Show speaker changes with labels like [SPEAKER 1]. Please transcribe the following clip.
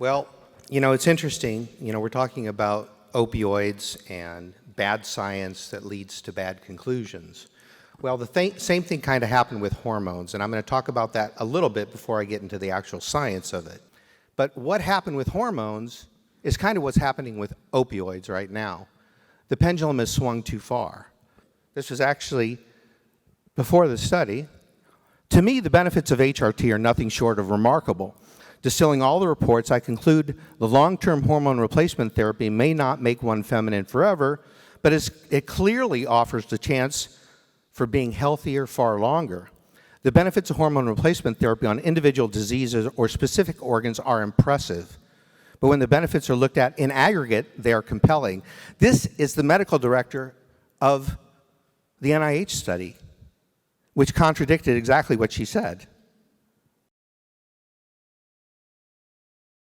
[SPEAKER 1] Well, it's interesting. We're talking about opioids and bad science that leads to bad conclusions. Well, the same thing kind of happened with hormones, and I'm going to talk about that a little bit before I get into the actual science of it. But what happened with hormones is kind of what's happening with opioids right now. The pendulum has swung too far. This was actually before the study. To me, the benefits of HRT are nothing short of remarkable. Distilling all the reports, I conclude the long-term hormone replacement therapy may not make one feminine forever, but it clearly offers the chance for being healthier far longer. The benefits of hormone replacement therapy on individual diseases or specific organs are impressive, but when the benefits are looked at in aggregate, they are compelling. This is the medical director of the NIH study, which contradicted exactly what she said.